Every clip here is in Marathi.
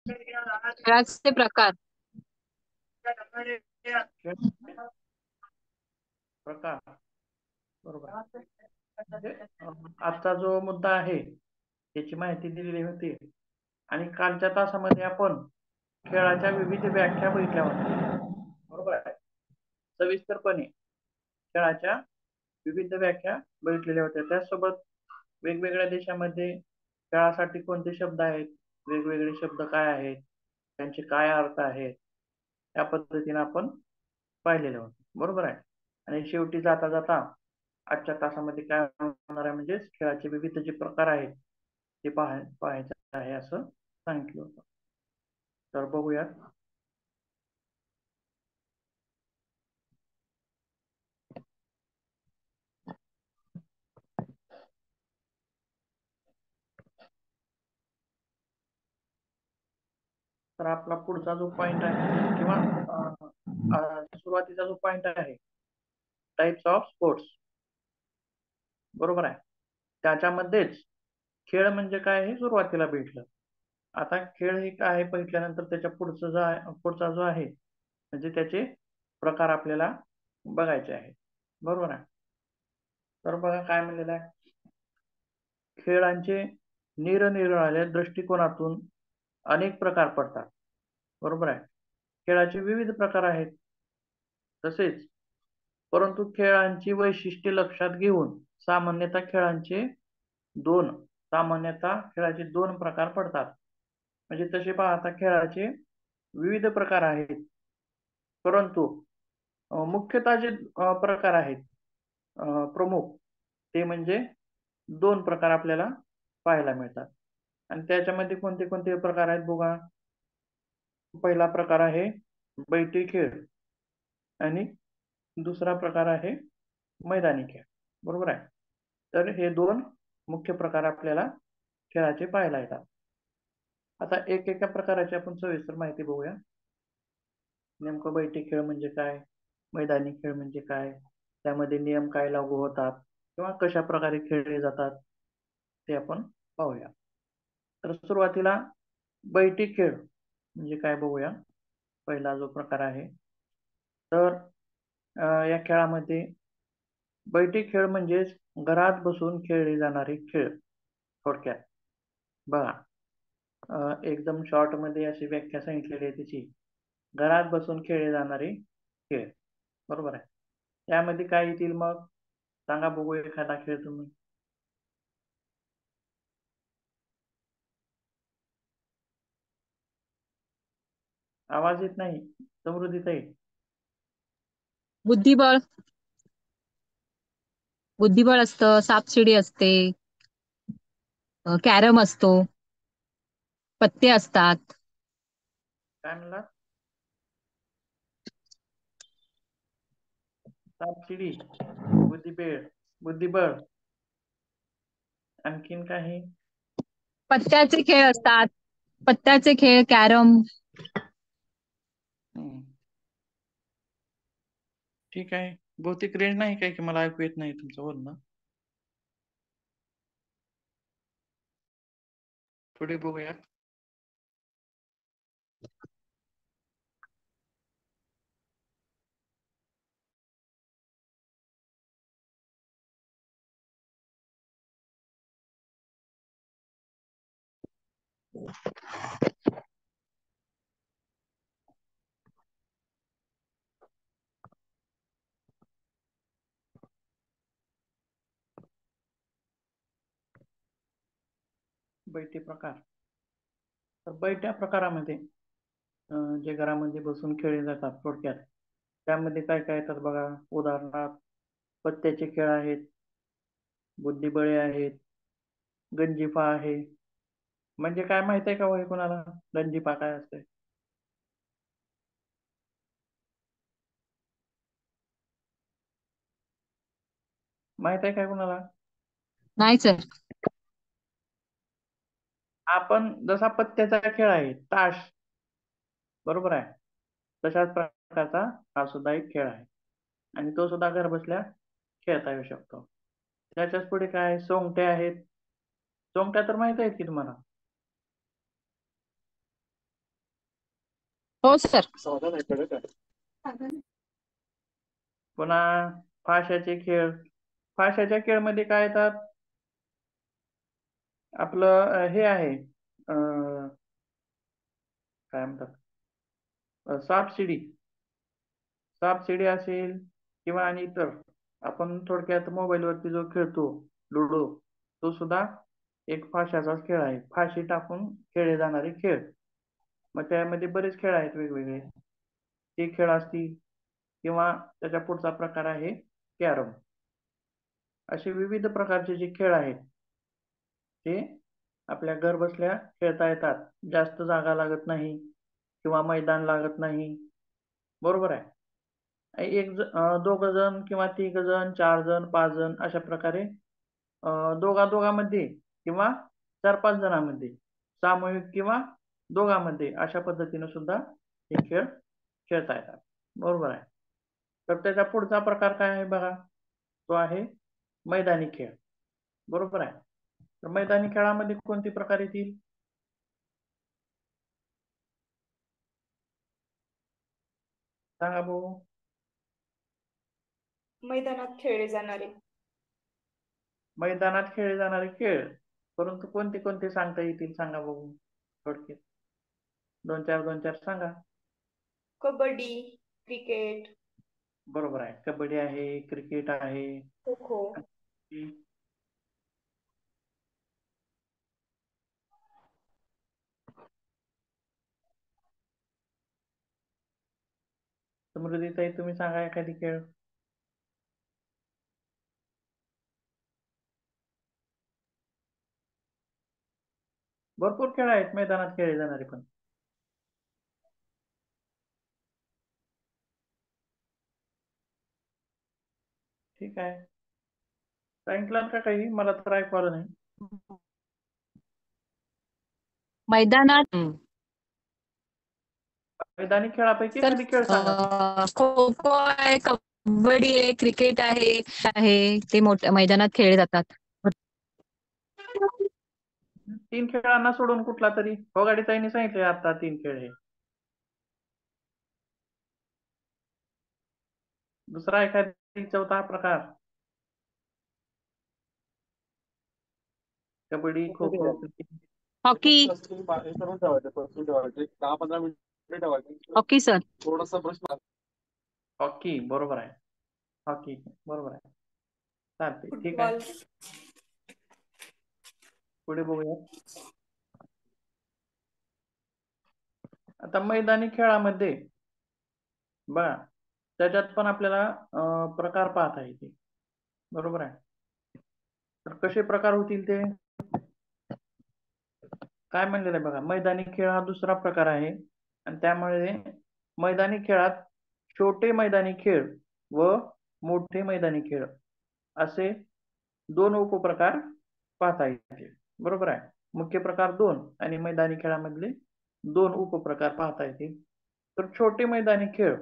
खेळाचे प्रकार. खेळ प्रकार. बरोबर आहे. म्हणजे आजचा जो मुद्दा आहे त्याची माहिती दिलेली होती आणि कालच्या तासामध्ये आपण खेळाच्या विविध व्याख्या बघितल्या होत्या. बरोबर आहे. सविस्तरपणे खेळाच्या विविध व्याख्या बघितलेल्या होत्या. त्यासोबत वेगवेगळ्या देशामध्ये खेळासाठी कोणते शब्द आहेत, वेगवेगळे शब्द काय आहेत, त्यांचे काय अर्थ आहेत, या पद्धतीने आपण पाहिलेले होते. बरोबर आहे. आणि शेवटी जाता जाता आजच्या तासामध्ये काय होणार आहे म्हणजे खेळाचे विविध जे प्रकार आहेत ते पाहायचं आहे असं सांगितलं होतं. तर बघूयात. तर आपला पुढचा जो पॉइंट आहे किंवा सुरुवातीचा जो पॉइंट आहे, टाइप्स ऑफ स्पोर्ट्स. बरोबर आहे. त्याच्यामध्येच खेळ म्हणजे काय हे सुरुवातीला भेटलं. आता खेळ हे काय आहे बघितल्यानंतर त्याच्या पुढचा जो आहे म्हणजे त्याचे प्रकार आपल्याला बघायचे आहे. बरोबर आहे. तर बघा काय म्हणलेलं आहे. खेळांचे निरनिराळ्या दृष्टिकोनातून अनेक प्रकार पडतात. बरोबर आहे. खेळाचे विविध प्रकार आहेत. तसेच परंतु खेळांची वैशिष्ट्ये लक्षात घेऊन दोन सामान्यतः खेळाचे दोन प्रकार पडतात. म्हणजे तसे पाहता खेळाचे विविध प्रकार आहेत. परंतु मुख्यतः जे प्रकार आहेत प्रमुख ते म्हणजे दोन प्रकार आपल्याला पाहायला मिळतात. आणि त्याच्यामध्ये कोणते कोणते प्रकार आहेत बघा. पहिला प्रकार आहे बैठी खेळ आणि दुसरा प्रकार आहे मैदानी खेळ. बरोबर आहे. तर हे दोन मुख्य प्रकार आपल्याला खेळाचे पाहायला येतात. आता एका प्रकाराची आपण सविस्तर माहिती बघूया. नेमकं बैठी खेळ म्हणजे काय, मैदानी खेळ म्हणजे काय, त्यामध्ये नियम काय लागू होतात किंवा कशा प्रकारे खेळले जातात ते आपण पाहूया. तर सुरुवातीला बैठी खेळ म्हणजे काय बघूया. पहिला जो प्रकार आहे तर या खेळामध्ये बैठी खेळ म्हणजेच घरात बसून खेळले जाणारे खेळ. थोडक्यात बघा, एकदम शॉर्ट मध्ये अशी व्याख्या सांगितलेली आहे त्याची. घरात बसून खेळले जाणारे खेळ. बरोबर आहे. त्यामध्ये काय येतील मग सांगा बघू एखादा खेळ तुम्ही. आवाज येत नाही समृद्धीताई. बुद्धिबळ. बुद्धिबळ असतं, सापशिडी असते, कॅरम असतो, पत्ते असतात. काय म्हणला. सापशिडी, बुद्धिबळ, बुद्धिबळ, आणखीन काही. पत्त्याचे खेळ असतात. पत्त्याचे खेळ, कॅरम. हम्म. ठीक आहे. बहुतेक रेंज नाही काय की मला ऐकू येत नाही तुमचं बोलणं. पुढे बघूया. बैठे प्रकार. तर बैठ्या प्रकारामध्ये जे घरामध्ये बसून खेळले जातात थोडक्यात त्यामध्ये काय काय येतात बघा. उदाहरणार्थ पत्त्याचे खेळ आहेत, बुद्धिबळे आहेत, गंजिफा आहे. म्हणजे काय माहित आहे का वय कोणाला गंजिफा काय असते. माहित आहे काय कोणाला. नाही सर. आपण जसा पत्त्याचा खेळ आहे ताश, बरोबर आहे, तशाच प्रकारचा हा सुद्धा एक खेळ आहे आणि तो सुद्धा घर बसल्या खेळता येऊ शकतो. त्याच्याच पुढे काय सोंगट्या आहेत. सोंगट्या तर माहित आहेत की तुम्हाला. हो सर. पुन्हा फाशाचे खेळ. फाशाच्या खेळमध्ये काय येतात? आपलं हे आहे काय म्हणतात, सापशिडी. सापशिडी असेल किंवा आणि इतर आपण थोडक्यात मोबाईलवरती जो खेळतो लुडो, तो सुद्धा एक फाशाचाच खेळ आहे. फाशी टाकून खेळले जाणारे खेळ. मग त्यामध्ये बरेच खेळ आहेत वेगवेगळे, ते खेळ असतील किंवा त्याच्या पुढचा प्रकार आहे कॅरम. असे विविध प्रकारचे जे खेळ आहेत ते आपल्या घर बसल्या खेळता येतात. जास्त जागा लागत नाही किंवा मैदान लागत नाही. बरोबर आहे. दोघ जण किंवा तिघ जण, 4 जण, 5 जण अशा प्रकारे दोघांमध्ये किंवा 4-5 जणांमध्ये, सामूहिक किंवा दोघांमध्ये अशा पद्धतीने सुद्धा हे खेळ खेळता येतात. बरोबर आहे. तर त्याचा पुढचा प्रकार काय आहे बघा, तो आहे मैदानी खेळ. बरोबर आहे. तर मैदानी खेळामध्ये कोणते प्रकार येतील? सांगा भाऊ. मैदानात खेळले जाणारे. मैदानात खेळले जाणारे खेळ, परंतु कोणते कोणते सांगता येतील सांगा बघू थोडक्यात. 2-4 सांगा. कबड्डी, क्रिकेट, बरोबर आहे. कबड्डी आहे, क्रिकेट आहे. खो खो, समृद्धीताई तुम्ही सांगा एखादी खेळ. भरपूर खेळ आहेत मैदानात खेळले जाणारे पण. ठीक आहे. सांगितलं का काही? मला तर ऐकू आलं नाही. मैदानात मैदानी खेळापैकी सर एखादी खेळ सांगा. खो खो आहे, कबड्डी आहे, क्रिकेट आहे ते मोठ्या मैदानात खेळले जातात. 3 खेळांना सोडून कुठला तरी. गाडीताईंनी सांगितले आता 3 खेळ हे. दुसरा एखादी चौथा प्रकार. Kabaddi, kho kho, cricket. Hockey. Hockey sir. Hockey बरोबर आहे. हॉकी बरोबर आहे. चालते. ठीक आहे. फुटबॉल, पुढे बघूया. आता मैदानी खेळामध्ये बघा, त्याच्यात पण आपल्याला प्रकार पाहता येते. बरोबर आहे. तर कसे प्रकार होतील ते काय म्हणलेलं आहे बघा. मैदानी खेळ हा दुसरा प्रकार आहे आणि त्यामुळे मैदानी खेळात छोटे मैदानी खेळ व मोठे मैदानी खेळ असे 2 उपप्रकार पाहता येतील. बरोबर आहे. मुख्य प्रकार 2 आणि मैदानी खेळामधले 2 उपप्रकार पाहता येतील. तर छोटे मैदानी खेळ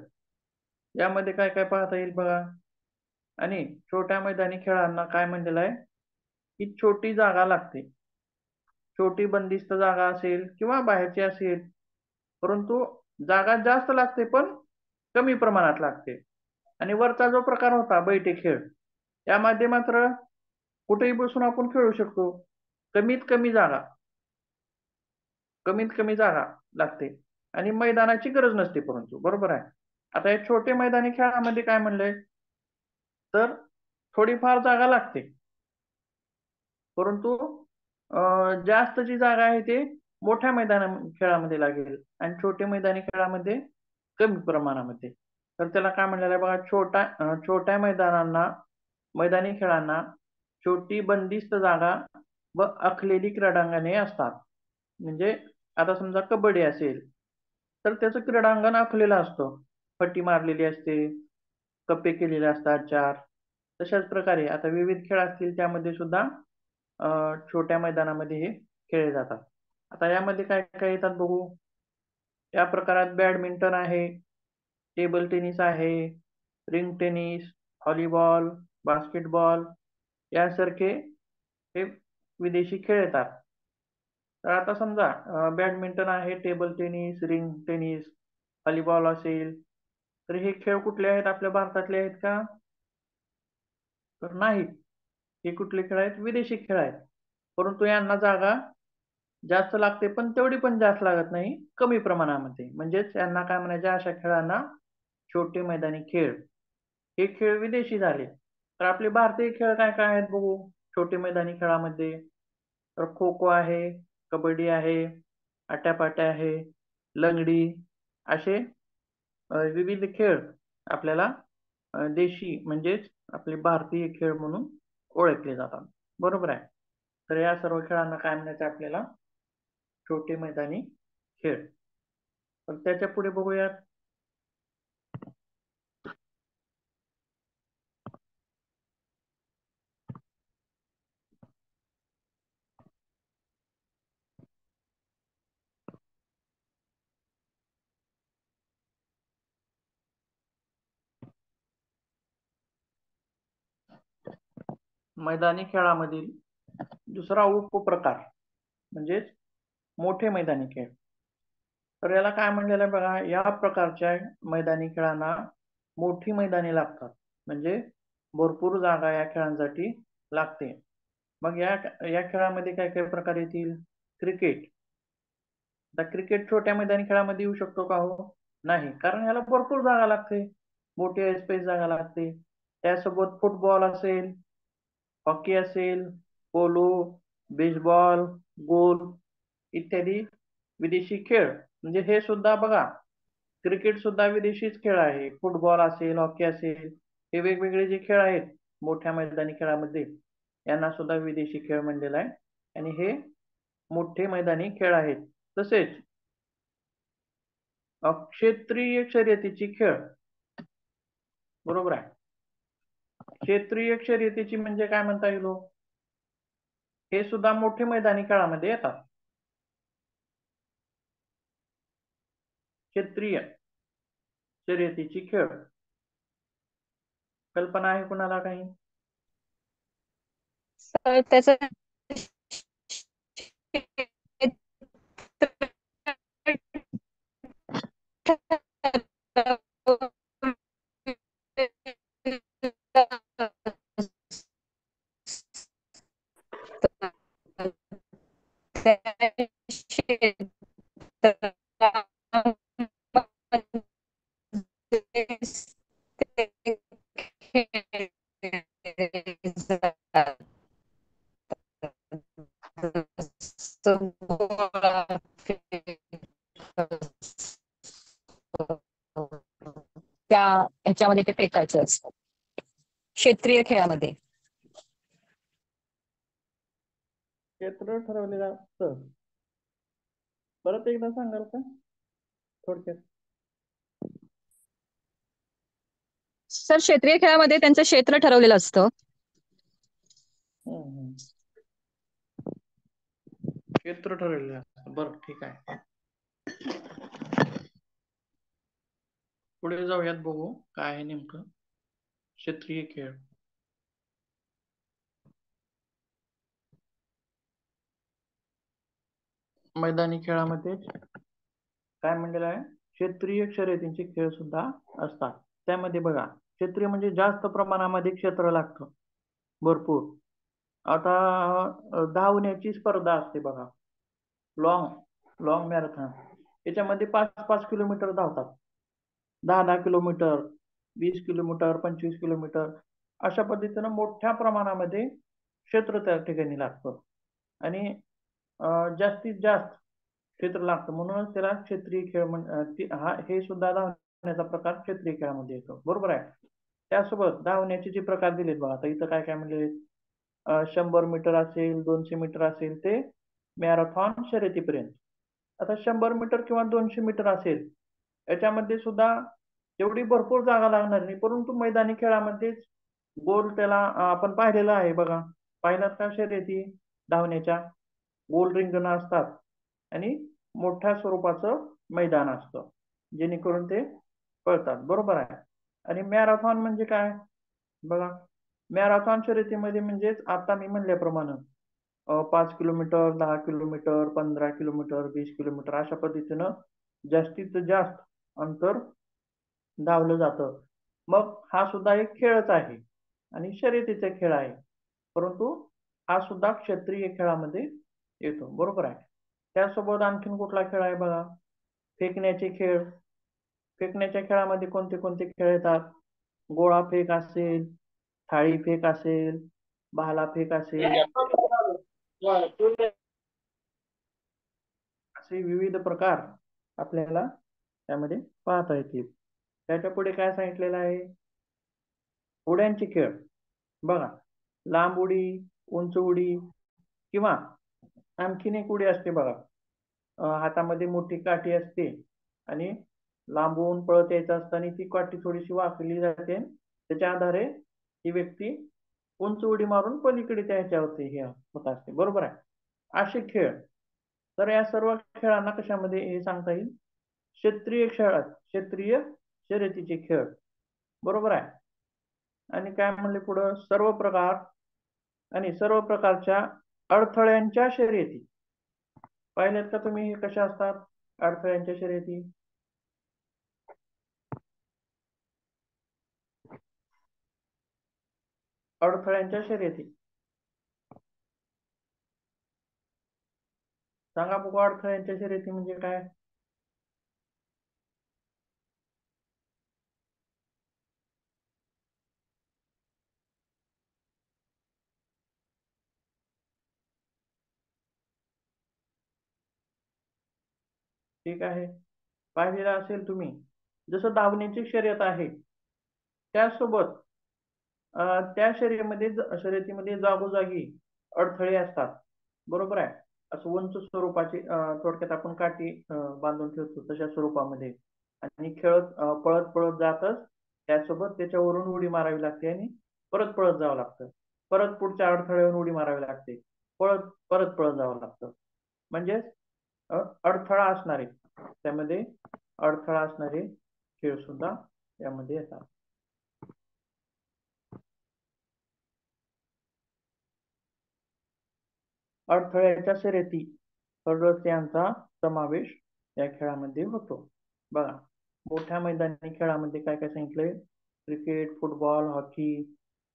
यामध्ये काय काय पाहता येईल बघा. आणि छोट्या मैदानी खेळांना काय म्हणलेलं आहे की छोटी जागा लागते. छोटी बंदिस्त जागा असेल किंवा बाहेरची असेल, परंतु जागा जास्त लागते पण कमी प्रमाणात लागते. आणि वरचा जो प्रकार होता बैठे खेळ, यामध्ये मात्र कुठेही बसून आपण खेळू शकतो. कमीत कमी जागा लागते आणि मैदानाची गरज नसते. परंतु बरोबर आहे. आता या छोटे मैदानी खेळामध्ये काय म्हणलंय, तर थोडीफार जागा लागते, परंतु जास्त जी जागा आहे ते मोठ्या खेळामध्ये लागेल आणि छोटे मैदानी खेळामध्ये कमी प्रमाणामध्ये. तर त्याला काय म्हणलेलं आहे बघा, छोट्या मैदानी खेळांना छोटी बंदिस्त जागा व आखलेली क्रीडांगणे असतात. म्हणजे आता समजा कबड्डी असेल तर त्याचं क्रीडांगण आखलेलं असतं. पट्टी मारलेली असते, कप्पे केलेले असतात 4. तशाच प्रकारे आता विविध खेळ असतील त्यामध्ये सुद्धा छोट्या मैदानामध्ये हे खेळले जातात. आता यामध्ये काय काय येतात बघू. या प्रकारात बॅडमिंटन आहे, टेबल टेनिस आहे, रिंग टेनिस, व्हॉलीबॉल, बास्केटबॉल यासारखे हे विदेशी खेळ येतात. तर आता समजा बॅडमिंटन आहे, table tennis, ring tennis volleyball असेल, तर हे खेळ कुठले आहेत? आपल्या भारतातले आहेत का? तर नाहीत. हे कुठले खेळ आहेत? विदेशी खेळ आहेत. परंतु यांना जागा जास्त लागते, पण तेवढी पण जास्त लागत नाही, कमी प्रमाणामध्ये. म्हणजेच यांना काय म्हणायचे, अशा खेळांना छोटे मैदानी खेळ. हे खेळ विदेशी झाले. तर आपले भारतीय खेळ काय काय आहेत बघू छोटे मैदानी खेळामध्ये. तर खो खो आहे, कबड्डी आहे, आट्यापाट्या आहे, लंगडी, असे विविध खेळ आपल्याला देशी म्हणजेच आपले भारतीय खेळ म्हणून ओळखले जातात. बरोबर आहे. तर या सर्व खेळांना काय म्हणायचं आपल्याला? छोटे मैदानी खेळ. तर त्याच्या पुढे बघूयात. मैदानी खेळामधील दुसरा उपप्रकार म्हणजेच मोठे मैदानी खेळ. तर याला काय म्हणलेलं आहे बघा, या प्रकारच्या मैदानी खेळांना मोठी मैदानी लागतात. म्हणजे भरपूर जागा या खेळांसाठी लागते. मग या या खेळामध्ये काय काय प्रकार येतील? क्रिकेट. आता क्रिकेट छोट्या मैदानी खेळामध्ये येऊ शकतो का? हो, नाही, कारण याला भरपूर जागा लागते, मोठी स्पेस जागा लागते. त्यासोबत फुटबॉल असेल, हॉकी असेल, पोलो, बेसबॉल, गोल इत्यादी विदेशी खेळ. म्हणजे हे सुद्धा बघा, क्रिकेट सुद्धा विदेशीच खेळ आहे. फुटबॉल असेल, हॉकी असेल, हे वेगवेगळे जे खेळ आहेत मोठ्या मैदानी खेळामध्ये, यांना सुद्धा विदेशी खेळ म्हणलेला आहे. आणि हे मोठे मैदानी खेळ आहेत. तसेच क्षेत्रीय शर्यतीची खेळ. बरोबर आहे. क्षेत्रीय शर्यतीची म्हणजे काय म्हणता येईल? हे सुद्धा मोठे मैदानी खेळामध्ये येतात. क्षेत्रीय शर्यतीची खेळ. कल्पना आहे कुणाला काही? तर त्याचं त्या ह्याच्यामध्ये ते फेकायचं असतं क्षेत्रीय खेळामध्ये. क्षेत्र ठरवलेलं असतं. परत एकदा सांगाल का थोडक्यात? सर, क्षेत्रीय खेळामध्ये त्यांचं क्षेत्र ठरवलेलं असतं. क्षेत्र ठरवलेलं असतं. बरं, ठीक आहे. पुढे जाऊयात, बघू काय आहे नेमकं क्षेत्रीय खेळ. मैदानी खेळामध्ये काय म्हणलेलं आहे? क्षेत्रीय शर्यतींचे खेळ सुद्धा असतात. त्यामध्ये बघा, क्षेत्रीय म्हणजे जास्त प्रमाणामध्ये क्षेत्र लागतं, भरपूर. आता धावण्याची स्पर्धा असते बघा, लॉंग मॅरेथॉन. याच्यामध्ये 5-5 किलोमीटर धावतात, 10-10 किलोमीटर, 20 किलोमीटर, 25 किलोमीटर, अशा पद्धतीनं मोठ्या प्रमाणामध्ये क्षेत्र त्या ठिकाणी लागतं. आणि जास्तीत जास्त क्षेत्र लागतं, म्हणून त्याला क्षेत्रीय खेळ हे सुद्धा धावण्याचा प्रकार क्षेत्रीय खेळामध्ये येतो. बरोबर आहे. त्यासोबत धावण्याचे जे प्रकार दिलेत बघा, आता इथं काय काय म्हणजे 100 मीटर असेल, 200 मीटर असेल, ते मॅरेथॉन शर्यतीपर्यंत. आता 100 मीटर किंवा 200 मीटर असेल, याच्यामध्ये सुद्धा तेवढी भरपूर जागा लागणार नाही, परंतु मैदानी खेळामध्येच गोल त्याला आपण पाहिलेलं आहे बघा, पाहिलात का शर्यती धावण्याच्या? गोल रिंगण असतात आणि मोठ्या स्वरूपाचं मैदान असतं, जेणेकरून ते पळतात. बरोबर आहे. आणि मॅरेथॉन म्हणजे काय बघा, मॅरेथॉन शर्यतीमध्ये म्हणजेच आता मी म्हणल्याप्रमाणे 5 किलोमीटर, 10 किलोमीटर, 15 किलोमीटर, 20 किलोमीटर, अशा पद्धतीनं जास्तीत जास्त अंतर धावलं जातं. मग हा सुद्धा एक खेळच आहे आणि शर्यतीचा खेळ आहे, परंतु हा सुद्धा क्षेत्रीय खेळामध्ये येतो. बरोबर आहे. त्यासोबत आणखीन कुठला खेळ आहे बघा, फेकण्याचे खेळ. फेकण्याच्या खेळामध्ये कोणते कोणते खेळ येतात? गोळा फेक असेल, थाळी फेक असेल, भाला फेक असेल, असे विविध प्रकार आपल्याला त्यामध्ये पाहता येतील. त्याच्या पुढे काय सांगितलेलं आहे? उड्यांचे खेळ. बघा, लांब उडी, उंच उडी किंवा आणखीन एक उडी असते बघा. हातामध्ये मोठी काठी असते आणि लांबून पळत यायचं असतं आणि ती काठी थोडीशी वाकली जाते. त्याच्या आधारे ही व्यक्ती उंच उडी मारून पलीकडे त्या ह्याच्यावरती हे होत असते. बरोबर आहे. असे खेळ. तर या सर्व खेळांना कशामध्ये हे सांगता येईल? क्षेत्रीय खेळात, क्षेत्रीय शर्यतीचे खेळ. बरोबर आहे. आणि काय म्हणले पुढं? सर्व प्रकार आणि सर्व प्रकारच्या अडथळ्यांच्या शर्यती. पाहिल्यात का तुम्ही हे कशा असतात अडथळ्यांच्या शर्यती? अडथळ्यांच्या शर्यती सांगा बघू. अडथळ्यांच्या शर्यती म्हणजे काय? ठीक आहे, पाहिलेलं असेल तुम्ही. जसं धावण्याची शर्यत आहे त्यासोबत त्या शर्यतीमध्ये जागोजागी अडथळे असतात. बरोबर आहे. असं उंच स्वरूपाची थोडक्यात आपण काठी बांधून ठेवतो तशा स्वरूपामध्ये, आणि खेळत पळत पळत जातच त्यासोबत त्याच्यावरून उडी मारावी लागते आणि परत पळत जावं लागतं. परत पुढच्या अडथळ्यावरून उडी मारावी लागते, पळत परत पळत जावं लागतं. म्हणजे अडथळा असणारे त्यामध्ये अडथळा असणारे खेळ सुद्धा यामध्ये येतात. अडथळ्याच्या शर्यती सदस्यांचा समावेश या खेळामध्ये होतो. बघा, मोठ्या मैदानी खेळामध्ये काय काय सांगितलंय? Cricket, football, hockey,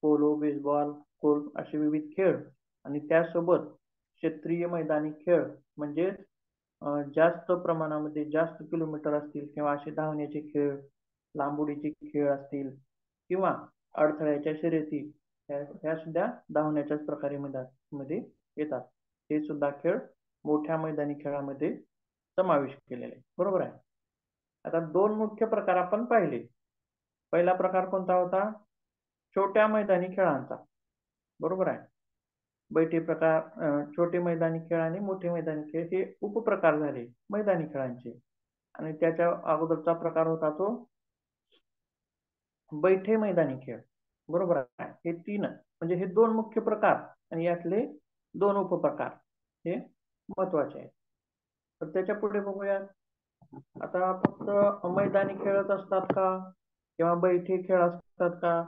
polo, baseball, golf असे विविध खेळ. आणि त्यासोबत क्षेत्रीय मैदानी खेळ म्हणजे जास्त प्रमाणामध्ये जास्त किलोमीटर असतील किंवा असे धावण्याचे खेळ, लांबुडीचे खेळ असतील किंवा अडथळ्याच्या शर्यती, ह्या सुद्धा धावण्याच्याच प्रकारे मध्ये येतात. हे सुद्धा खेळ मोठ्या मैदानी खेळामध्ये समावेश केलेले आहे. बरोबर आहे. आता दोन मुख्य प्रकार आपण पाहिले. पहिला प्रकार कोणता होता? छोट्या मैदानी खेळांचा. बरोबर आहे. बैठे प्रकार, छोटे मैदानी खेळ आणि मोठे मैदानी खेळ हे उपप्रकार झाले मैदानी खेळांचे. आणि त्याच्या अगोदरचा प्रकार होता तो बैठे मैदानी खेळ. बरोबर आहे. हे तीन म्हणजे हे दोन मुख्य प्रकार आणि यातले दोन उपप्रकार हे महत्वाचे आहेत. तर त्याच्या पुढे बघूया. आता फक्त मैदानी खेळच असतात का किंवा बैठे खेळ असतात का?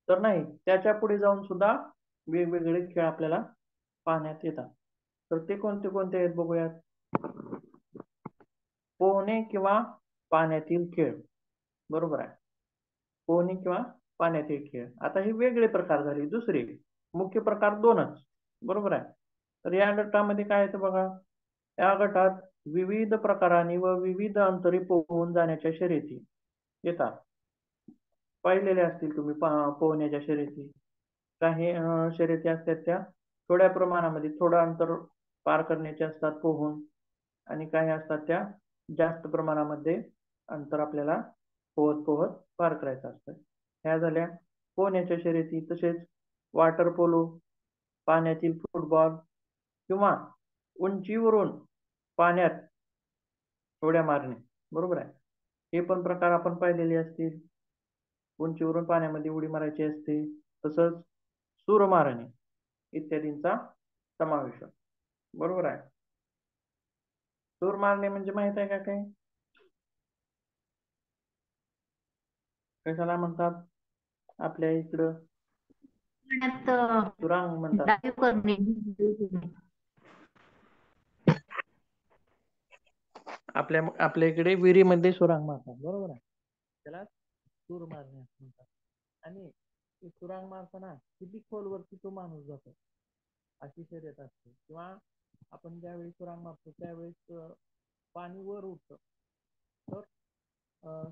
तर नाही, त्याच्या पुढे जाऊन सुद्धा वेगवेगळे खेळ आपल्याला पाहण्यात येतात. तर ते कोणते कोणते आहेत बघूयात. पोहणे किंवा पाण्यातील खेळ. बरोबर आहे. पोहणे किंवा पाण्यातील खेळ. आता हे वेगळे प्रकार झाले, दुसरे मुख्य प्रकार दोनच. बरोबर आहे. तर या गटामध्ये काय येतं बघा, या गटात विविध प्रकारांनी व विविध अंतरी पोहून जाण्याच्या शर्यती येतात. पाहिलेले असतील तुम्ही पोहण्याच्या शर्यती. काही शर्यती असतात त्या थोड्या प्रमाणामध्ये थोडं अंतर पार करण्याचे असतात पोहून, आणि काही असतात त्या जास्त प्रमाणामध्ये अंतर आपल्याला पोहत पोहत पार करायचं असतं. ह्या झाल्या पोहण्याच्या शर्यती. तसेच वॉटर पोलो, पाण्यातील फुटबॉल किंवा उंचीवरून पाण्यात उड्या मारणे. बरोबर आहे. हे पण प्रकार आपण पाहिलेले असतील. उंचीवरून पाण्यामध्ये उडी मारायची असते. तसंच सूर मारणे इत्यादींचा समावेश होतो. बरोबर आहे. सूर मारणे म्हणजे माहित आहे का काही? कशाला म्हणतात आपल्या इकडं? सुरांग म्हणतात. डायव्ह करणे. आपल्या इकडे विहिरीमध्ये सुरांग मारतात, बरोबर आहे. त्याला सूर मारणे असं म्हणतात. आणि ते सुरांग मारताना किती खोलवरती तो माणूस जातो अशी शर्यत असते. किंवा आपण ज्यावेळी सुरांग मारतो त्यावेळेस पाणी वर उठतं. तर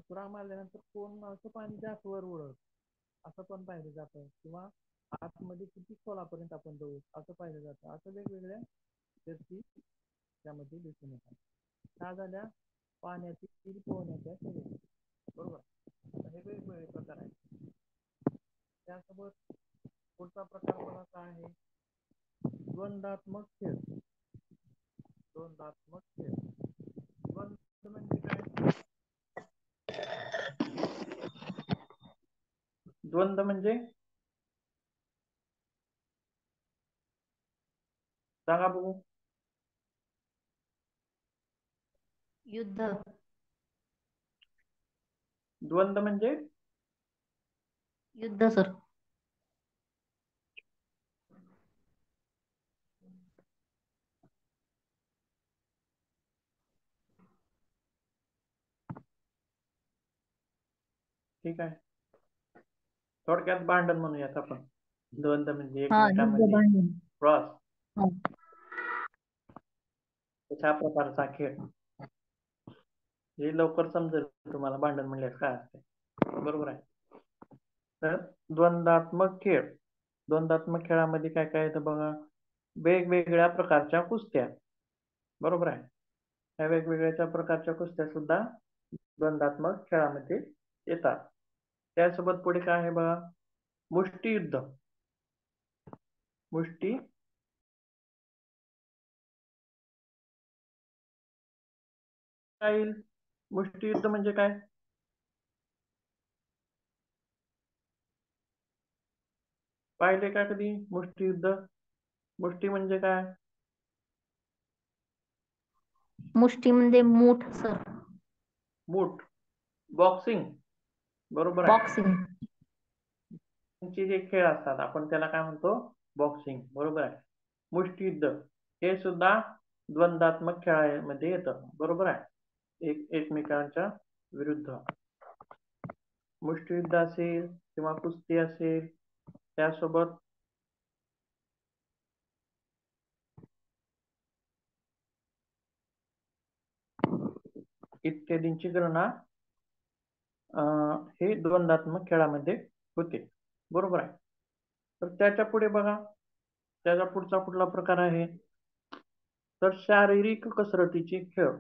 सुरांग मारल्यानंतर कोण असं पाणी जास्त वर उडत असं पण पाहिलं जातं. किंवा आतमध्ये किती खोलापर्यंत आपण जाऊ असं पाहिलं जातं. असं वेगवेगळ्या शर्ती त्यामध्ये दिसून येतात. त्या झाल्या पाण्यातील पोहण्याच्या शर्यती, बरोबर. हे वेगवेगळे प्रकार आहेत. त्यासोबत पुढचा प्रकार बघा काय आहे, द्वंद्वात्मक खेळ. द्वंद्वात्मक खेळ, द्वंद्व म्हणजे काय? द्वंद्व म्हणजे सांगा बघू. युद्ध. द्वंद्व म्हणजे युद्ध सर. ठीक आहे. थोडक्यात भांडण म्हणूयात आपण. द्वंद्व म्हणजे हा, युद्ध एकमेकांमध्ये भांडण. क्रॉस, हा. अशा प्रकारचा खेळ. हे लवकर समजेल तुम्हाला भांडण म्हणल्यास काय असते, बरोबर आहे. तर द्वंद्वात्मक खेळ, द्वंद्वात्मक खेळामध्ये काय काय येतं बघा, वेगवेगळ्या प्रकारच्या कुस्त्या, बरोबर आहे. ह्या वेगवेगळ्या प्रकारच्या कुस्त्या सुद्धा द्वंद्वात्मक खेळामध्ये येतात. त्यासोबत पुढे काय आहे बघा, मुष्टियुद्ध. मुष्टी काय येईल? मुष्टियुद्ध म्हणजे काय? पाहिले का कधी मुष्टियुद्ध? मुष्टी म्हणजे काय? मुष्टी म्हणजे मूठ सर. मूठ. बॉक्सिंग, बरोबर आहे. बॉक्सिंग. चे जे खेळ असतात आपण त्याला काय म्हणतो, बॉक्सिंग, बरोबर आहे. मुष्टियुद्ध हे सुद्धा द्वंद्वात्मक खेळामध्ये येतं, बरोबर आहे. एकमेकांच्या विरुद्ध मुष्टियुद्ध असेल किंवा कुस्ती असेल, त्यासोबत इत्यादींची गणना हे द्वंद्वात्मक खेळामध्ये होते, बरोबर आहे. तर त्याच्या पुढे बघा, त्याचा पुढचा कुठला प्रकार आहे, तर शारीरिक कसरतीचे खेळ.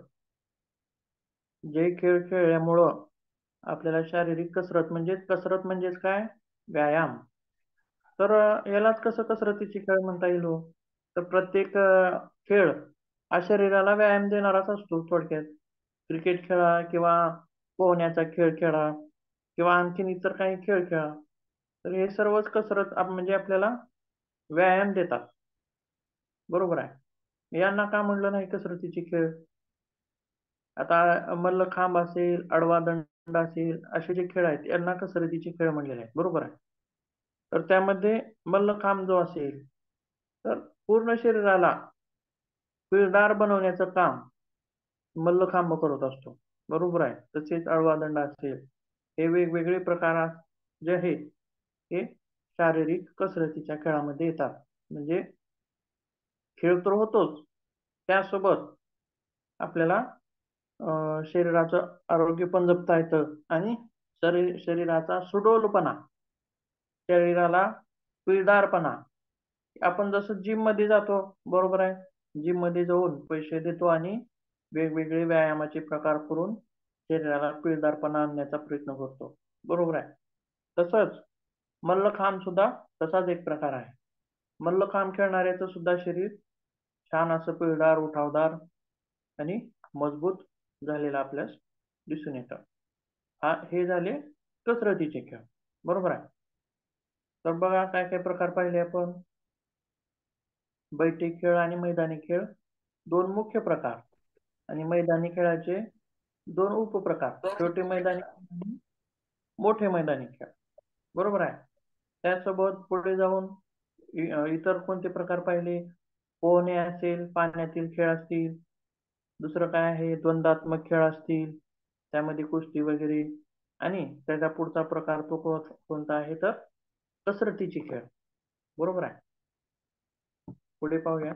जे खेळ खेळल्यामुळं आपल्याला शारीरिक कसरत, म्हणजेच काय, व्यायाम. तर यालाच कसं कसरतीचे खेळ म्हणता येईल हो? तर प्रत्येक खेळ हा शरीराला व्यायाम देणाराच असतो थोडक्यात. क्रिकेट खेळा किंवा पोहण्याचा खेळ खेळा किंवा आणखीन इतर काही खेळ खेळा, तर हे सर्वच कसरत म्हणजे आपल्याला व्यायाम देतात, बरोबर आहे. यांना का म्हणलं नाही कसरतीचे खेळ? आता मल्लखांब असेल, आडवा दंड असेल, असे जे खेळ आहेत यांना कसरतीचे खेळ म्हणलेले आहेत, बरोबर आहे. तर त्यामध्ये मल्लखांब जो असेल तर पूर्ण शरीराला पिळदार बनवण्याचं काम मल्लखांब करत असतो, बरोबर आहे. तसेच आडवा दंड असेल, हे वेगवेगळे प्रकार जे आहेत हे शारीरिक कसरतीच्या खेळामध्ये येतात. म्हणजे खेळ तर होतोच, त्यासोबत आपल्याला शरीराचं आरोग्य पण जपता येतं आणि शरीराचा सुडौलपणा, शरीराला पिळदारपणा. आपण जसं जिम मध्ये जातो, बरोबर आहे, जिम मध्ये जाऊन पैसे देतो आणि वेगवेगळे व्यायामाचे प्रकार करून शरीराला पिळदारपणा आणण्याचा प्रयत्न करतो, बरोबर आहे. तसंच मल्लखांब सुद्धा तसाच एक प्रकार आहे. मल्लखांब खेळणाऱ्याचं सुद्धा शरीर छान असं पिळदार, उठावदार आणि मजबूत झालेलं आपल्यास दिसून येतं. हे झाले कसरतीचे खेळ, बरोबर आहे. तर बघा काय काय प्रकार पाहिले आपण. बैठे खेळ आणि मैदानी खेळ दोन मुख्य प्रकार, आणि मैदानी खेळाचे दोन उपप्रकार, छोटे मैदानी, मोठे मैदानी खेळ, बरोबर आहे. त्यासोबत पुढे जाऊन इतर कोणते प्रकार पाहिले, पोहणे असेल, पाण्यातील खेळ असतील, दुसरं काय आहे, द्वंद्वात्मक खेळ असतील, त्यामध्ये कुस्ती वगैरे. आणि त्याचा पुढचा प्रकार तो कोणता आहे तर कसरतीचे खेळ. बरोबर आहे. पुढे पाहूया.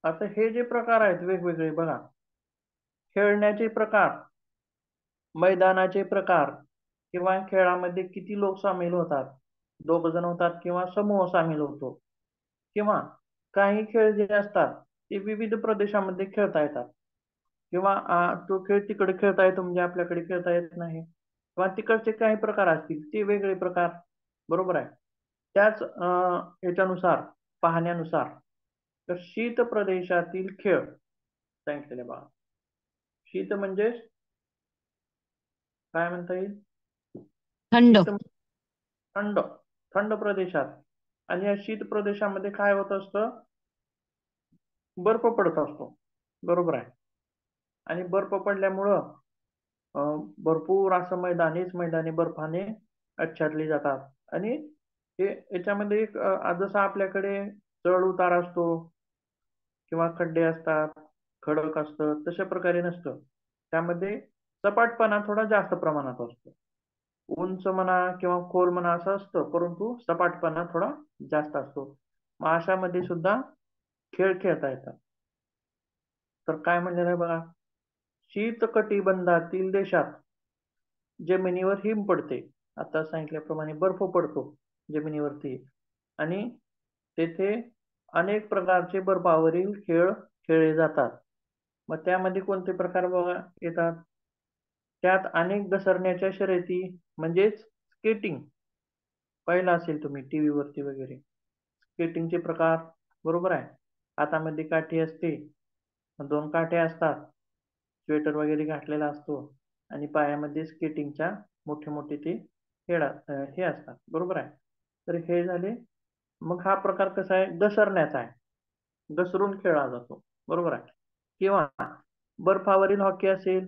आता हे जे प्रकार आहेत वेगवेगळे बघा, खेळण्याचे प्रकार, मैदानाचे प्रकार, किंवा खेळामध्ये किती लोक सामील होतात, 2 जण होतात किंवा समूह सामील होतो, किंवा काही खेळ जे असतात ते विविध प्रदेशामध्ये खेळता येतात, किंवा तो खेळ तिकडे खेळता येतो म्हणजे आपल्याकडे खेळता येत नाही, किंवा तिकडचे काही प्रकार असतील ते वेगळे प्रकार. बरोबर आहे. त्याच याच्यानुसार पाहण्यानुसार तर शीत प्रदेशातील खेळ सांगितलेले बघा. शीत म्हणजे काय म्हणता येईल, थंड. शीत थंड, थंड प्रदेशात. आणि या शीत प्रदेशामध्ये काय होत असतं, बर्फ पडत असतो. बरोबर आहे. आणि बर्फ पडल्यामुळं भरपूर असं मैदाने बर्फाने आच्छादली जातात. आणि हे याच्यामध्ये एक जसं आपल्याकडे चढ उतार असतो किंवा खड्डे असतात, खडक असतं, तशा प्रकारे नसतं. त्यामध्ये सपाटपणा थोडा जास्त प्रमाणात असतो. उंच म्हणा किंवा खोल म्हणा असं असतं, परंतु सपाटपणा थोडा जास्त असतो. मग अशामध्ये सुद्धा खेळ खेळता येतात. तर काय म्हणलेलं आहे बघा, शीत कटिबंधातील देशात जमिनीवर हिम पडते, आता सांगितल्याप्रमाणे बर्फ पडतो जमिनीवरती, आणि तेथे अनेक प्रकारचे बर्फावरील खेळ खेळले जातात. मग त्यामध्ये कोणते प्रकार बघा येतात, त्यात अनेक घसरण्याच्या शर्यती म्हणजेच स्केटिंग पाहिलं असेल तुम्ही टीव्ही वरती वगैरे, स्केटिंगचे प्रकार. बरोबर आहे. हातामध्ये काठी असते, 2 काठ्या असतात, स्वेटर वगैरे घातलेला असतो, आणि पायामध्ये स्केटिंगच्या मोठे मोठे ते हे असतात. बरोबर आहे. तर हे झाले. मग हा प्रकार कसा आहे, घसरण्याचा आहे, घसरून खेळला जातो. बरोबर आहे. किंवा बर्फावरील हॉकी असेल,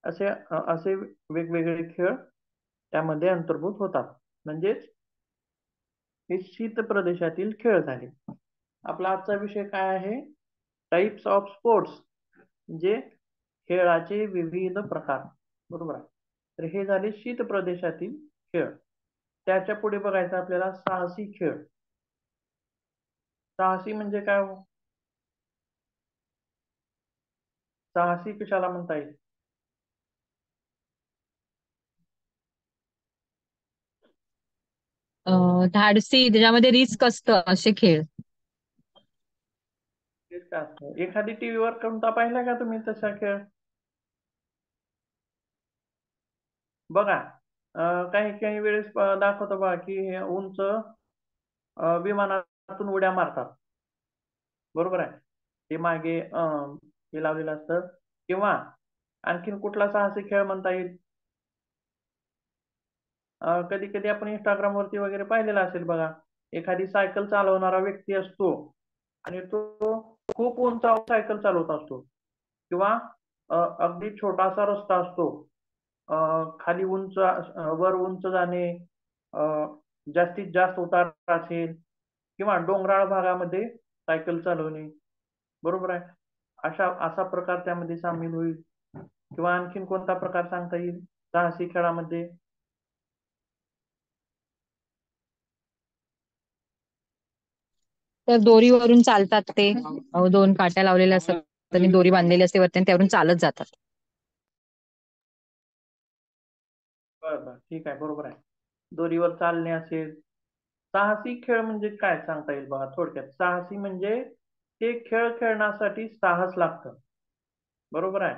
असे वेगवेगळे खेळ त्यामध्ये अंतर्भूत होतात. म्हणजेच हे शीत प्रदेशातील खेळ झाले. आपला आजचा विषय काय आहे, टाइप्स ऑफ स्पोर्ट्स, म्हणजे खेळाचे विविध प्रकार. बरोबर आहे. तर हे झाले शीत प्रदेशातील खेळ. त्याच्या पुढे बघायचं आपल्याला साहसी खेळ. साहसी म्हणजे काय हो? साहसी कशाला म्हणता येईल? धाडसी, त्याच्यामध्ये रिस्क असतं असे खेळ. तेच काय असतं. एखादी टीव्हीवर कोणता पाहिला का तुम्ही तसा खेळ? बघा, काही काही वेळेस दाखवतो बघा की उंच विमानातून उड्या मारतात. बरोबर आहे. ते मागे हे लावलेलं असतं. किंवा आणखीन कुठला साहसी खेळ म्हणता येईल, कधी कधी आपण इंस्टाग्राम वरती वगैरे पाहिलेला असेल बघा, एखादी सायकल चालवणारा व्यक्ती असतो आणि तो खूप उंचावर सायकल चालवत असतो, किंवा अगदी छोटासा रस्ता असतो, खाली उंच वर उंच जाणे, जास्तीत जास्त उतार असेल, किंवा डोंगराळ भागामध्ये सायकल चालवणे. बरोबर आहे. असा प्रकार त्यामध्ये सामील होईल. किंवा आणखीन कोणता प्रकार सांगता येईल साहसी खेळामध्ये? तर दोरीवरून चालतात ते, 2 काट्या लावलेल्या असतात आणि दोरी बांधलेली असते वरती, आणि त्यावरून चालत जातात. बरं, ठीक आहे. बरोबर आहे. दोरीवर चालणे असेल. साहसी खेळ म्हणजे काय सांगता येईल बघा थोडक्यात. साहसी म्हणजे ते खेळ खेळण्यासाठी साहस लागतं. बरोबर आहे.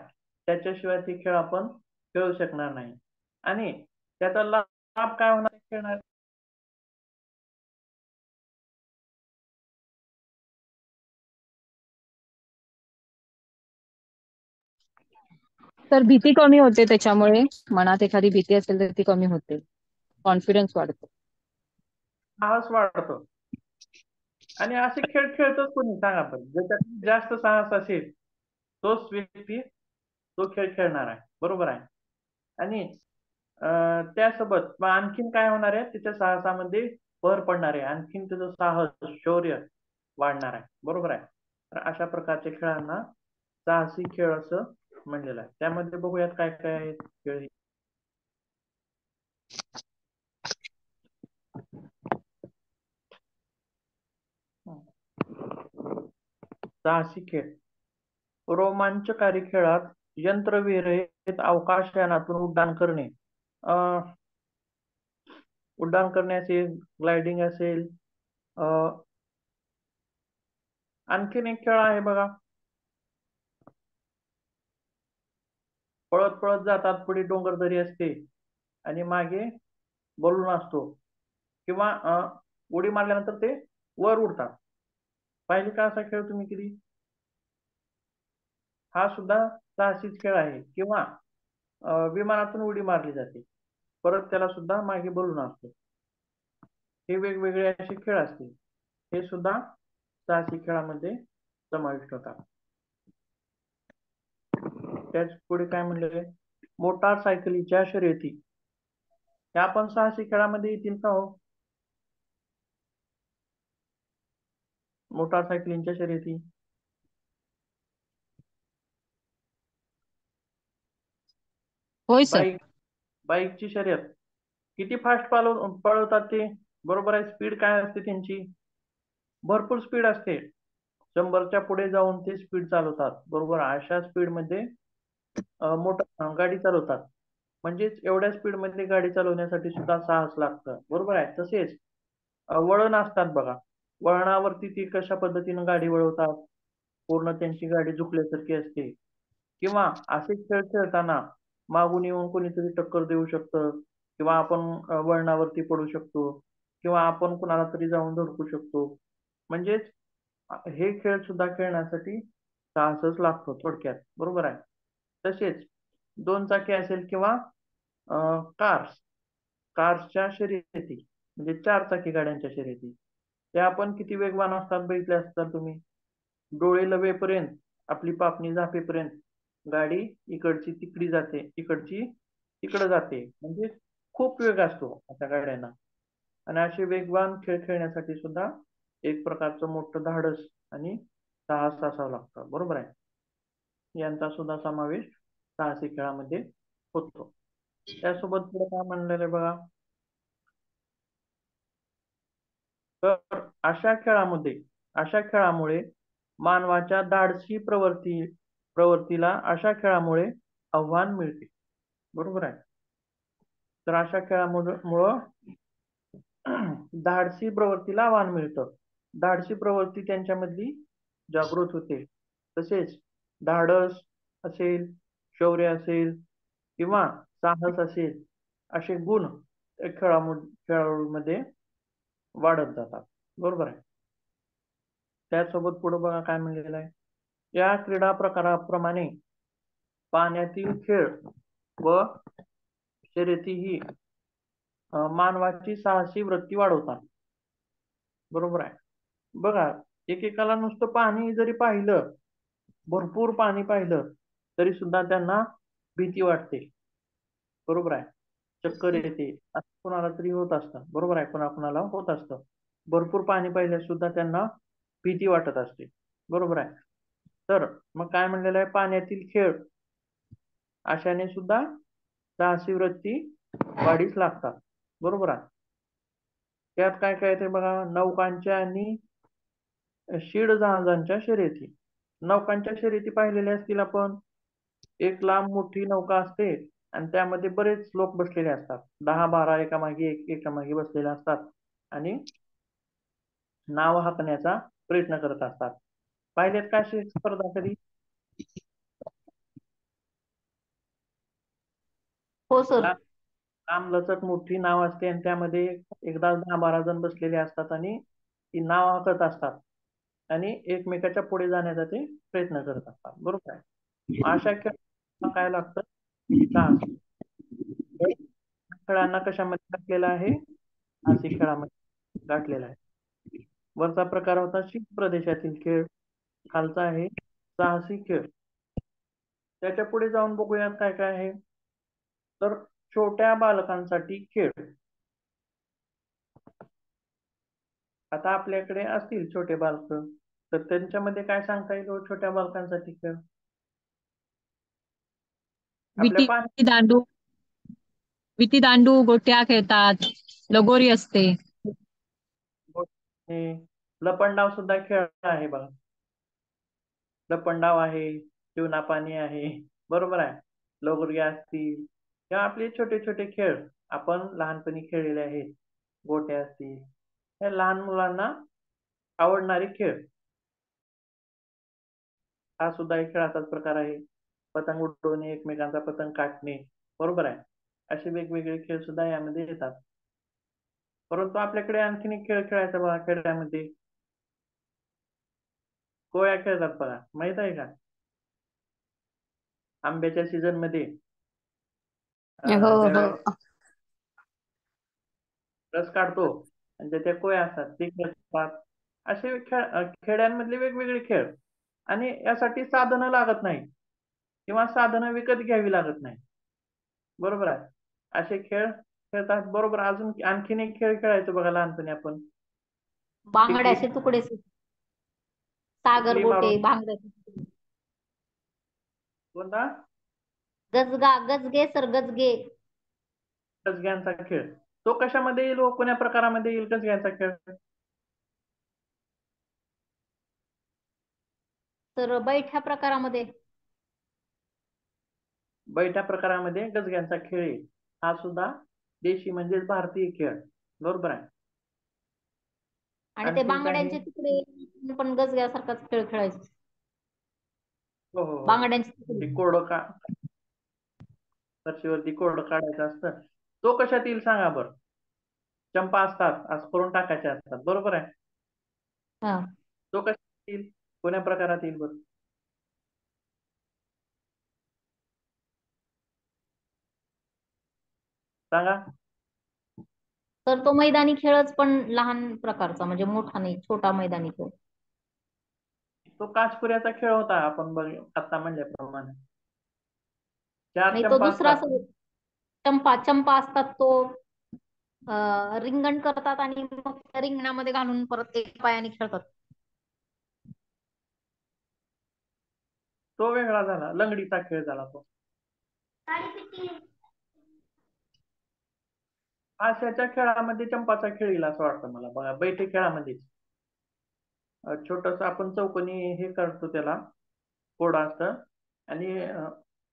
त्याच्याशिवाय ते खेळ आपण खेळू शकणार नाही. आणि त्याचा लाभ काय होणार खेळणार, तर भीती कमी होते त्याच्यामुळे, मनात एखादी भीती असेल तर ती कमी होते, कॉन्फिडन्स वाढतो. साहस वाढतं. आणि असे खेळ खेळतच कोणी सांगा, पण ज्याच्यात जास्त साहस असेल तोच व्यक्ती तो खेळ खेळणार आहे, बरोबर आहे. आणि त्यासोबत मग आणखीन काय होणार आहे, त्याच्या साहसामध्ये भर पडणार आहे, आणखीन त्याचं साहस शौर्य वाढणार आहे, बरोबर आहे. तर अशा प्रकारच्या खेळांना साहसी खेळ असं म्हणलेलं आहे. त्यामध्ये बघूयात काय काय आहेत खेळ. साहसी खेळ. रोमांचकारी खेळात यंत्रविरहित अवकाशयानातून उड्डाण करणे असेल, ग्लायडिंग असेल. आणखीन एक खेळ आहे बघा, पळत पळत जातात, पुढे डोंगरदरी असते आणि मागे बलून असतो, किंवा उडी मारल्यानंतर ते वर उडतात. पाहिले का असा खेळ तुम्ही कधी? हा सुद्धा साहसीच खेळ आहे. किंवा विमानातून उडी मारली जाते, परत त्याला सुद्धा मागे बलून असतो. हे वेगवेगळे असे खेळ असतील, हे सुद्धा साहसी खेळामध्ये समाविष्ट होतात. त्याच पुढे काय म्हणलेले, मोटार सायकलीच्या शर्यती, त्या पण साहसी खेळामध्ये येतील का हो? मोटारसायकलींच्या शर्यती. होय सर. बाईकची शर्यत किती फास्ट पळवतात ते, बरोबर आहे. स्पीड काय असते त्यांची? भरपूर स्पीड असते, 100च्या पुढे जाऊन ते स्पीड चालवतात, बरोबर. अशा स्पीड मध्ये मोटर गाडी चालवतात. म्हणजेच एवढ्या स्पीड मध्ये गाडी चालवण्यासाठी सुद्धा साहस लागतं, बरोबर आहे. तसेच वळण असतात बघा, वळणावरती ती कशा पद्धतीने गाडी वळवतात, पूर्ण त्यांची गाडी झुकल्यासारखी असते. किंवा असे खेळ खेळताना मागून येऊन कोणीतरी टक्कर देऊ शकतं, किंवा आपण वळणावरती पडू शकतो, किंवा आपण कुणाला तरी जाऊन धडकू शकतो. म्हणजेच हे खेळ सुद्धा खेळण्यासाठी साहसच लागतो थोडक्यात, बरोबर आहे. तसेच 2 चाकी असेल किंवा कार्सच्या शर्यती, म्हणजे 4 चाकी गाड्यांच्या शर्यती, त्या आपण किती वेगवान असतात बघितले असतात तुम्ही. डोळे लवेपर्यंत, आपली पापणी झापेपर्यंत गाडी इकडची तिकडी जाते, इकडची तिकडे जाते, म्हणजे खूप वेग असतो अशा गाड्यांना. आणि असे वेगवान खेळ खेळण्यासाठी सुद्धा एक प्रकारचं मोठं धाडस आणि साहस असावं लागतं, बरोबर आहे. यांचा सुद्धा समावेश साहसी खेळामध्ये होतो. त्यासोबत पुढे काय म्हणलेलं आहे बघा, तर अशा खेळामुळे मानवाच्या धाडसी प्रवृत्तीला अशा खेळामुळे आव्हान मिळते, बरोबर आहे. तर अशा खेळामुळं धाडसी प्रवृत्तीला आव्हान मिळतं, धाडसी प्रवृत्ती त्यांच्यामधली जागृत होते. तसेच धाडस असेल, शौर्य असेल किंवा साहस असेल, असे गुण खेळाडूमध्ये वाढत जातात, बरोबर आहे. त्याचसोबत पुढे बघा काय म्हणलेलं आहे, या क्रीडा प्रकाराप्रमाणे पाण्यातील खेळ व शर्यती ही मानवाची साहसी वृत्ती वाढवतात, बरोबर आहे. बघा, एकेकाला नुसतं पाणी जरी पाहिलं, भरपूर पाणी पाहिलं, तरी सुद्धा त्यांना भीती वाटते, बरोबर आहे. चक्कर येते, असं कोणाला तरी होत असतं, बरोबर आहे. कोणाला होत असतं. भरपूर पाणी पाहिल्यास सुद्धा त्यांना भीती वाटत असते, बरोबर आहे. तर मग काय म्हणलेलं आहे, पाण्यातील खेळ अशाने सुद्धा साहसी वृत्ती वाढीस लागतात, बरोबर आहे. त्यात काय काय ते बघा, नौकांच्या आणि शीड जहाजांच्या शर्यती. नौकांच्या शर्यती पाहिलेल्या असतील आपण. एक लांब मोठी नौका असते आणि त्यामध्ये बरेच लोक बसलेले असतात, 10-12 एकामागे बसलेले असतात आणि नाव हाकण्याचा प्रयत्न करत असतात. पाहिलेत का अशी स्पर्धा कधी? हो सर. लांबलचक मोठी नाव असते आणि त्यामध्ये एकदा 10-12 जण बसलेले असतात आणि ती नाव हाकत असतात आणि एकमेकाच्या पुढे जाण्याचा ते प्रयत्न करत असतात, बरोबर आहे. अशा खेळांना काय लागतं, साहस. खेळांना कशामध्ये गाठलेला आहे, साहसी खेळामध्ये गाठलेला आहे. वरचा प्रकार होता शीत प्रदेशातील खेळ, खालचा आहे साहसी खेळ. त्याच्या पुढे जाऊन बघूयात काय काय आहे. तर छोट्या बालकांसाठी खेळ. आता आपल्याकडे असतील छोटे बालक, तर त्यांच्यामध्ये काय सांगता येईल हो छोट्या बालकांसाठी खेळ? आपल्या विटी दांडू विटी दांडू, गोट्या खेळतात, लगोरी असते. लपंडाव सुद्धा खेळ आहे बघा. लपंडाव आहे, चिवणा पाणी आहे, बरोबर आहे. लगोरी असतील किंवा आपले छोटे छोटे खेळ आपण लहानपणी खेळलेले आहेत. गोट्या असतील, हे लहान मुलांना आवडणारे खेळ. हा सुद्धा एक खेळाचाच प्रकार आहे. पतंग उडवणे, एकमेकांचा पतंग काटणे, बरोबर आहे. असे वेगवेगळे खेळ सुद्धा यामध्ये येतात. परंतु आपल्याकडे आणखीन एक खेळ खेळायचा बघा खेड्यामध्ये. कोया खेळतात बघा, माहित आहे का? आंब्याच्या सीझन मध्ये हो ज्यावेळेस हो रस काढतो आणि त्याच्या कोया असतात ते खेळतात. असे खेड्यांमधले वेगवेगळे खेळ. आणि यासाठी साधनं लागत नाही किंवा साधनं विकत घ्यावी लागत नाही, बरोबर आहे. असे खेळ खेळतात, बरोबर. अजून आणखीन एक खेळ खेळायचो बघा लहानपणी आपण. बांगड्याचे तुकडे, सागर टिकली गोटे, मारून. बांगड्याचे तुकडे. कोणता? गजगा, गजगे सर, गजगे. गजग्यांचा खेळ. तो कशामध्ये येईल व कोण्या प्रकारामध्ये येईल गजग्यांचा खेळ? तर बैठ्या प्रकारामध्ये. बैठ्या प्रकारामध्ये गजग्यांचा खेळ येईल. हा सुद्धा देशी म्हणजेच भारतीय खेळ, बरोबर आहे. आणि ते आणखीन काही? बांगड्यांचे तुकडे पण गजग्यासारखाच खेळ खेळायचो. हो हो हो. बांगड्यांचे ते तुकडे. कोरडं का फरशीवरती कोरडं काढायचं असतं. तो कशात येईल सांगा बरं? चंपा असतात, असं करून टाकायचे असतात, बरोबर आहे. हा. तो कशात येईल, कोण्या प्रकारात येईल बरं? सांगा. तर तो मैदानी खेळच, पण लहान प्रकारचा, म्हणजे मोठा नाही, छोटा मैदानी खेळ. तो काचपुऱ्याचा खेळ होता, आपण बघ आता म्हणल्याप्रमाणे. 4 नाही, तो चंपा दुसरा असतात. चंपा चंपा असतात तो. रिंगण करतात आणि मग त्या रिंगणामध्ये घालून परत एक पायाने खेळतात. तो वेगळा झाला, लंगडीचा खेळ झाला तो. अशाच्या खेळामध्ये चंपाचा खेळ येईल असं वाटतं मला बघा. बैठे खेळामध्ये छोटस आपण चौकोनी हे करतो, त्याला कोडं असतं आणि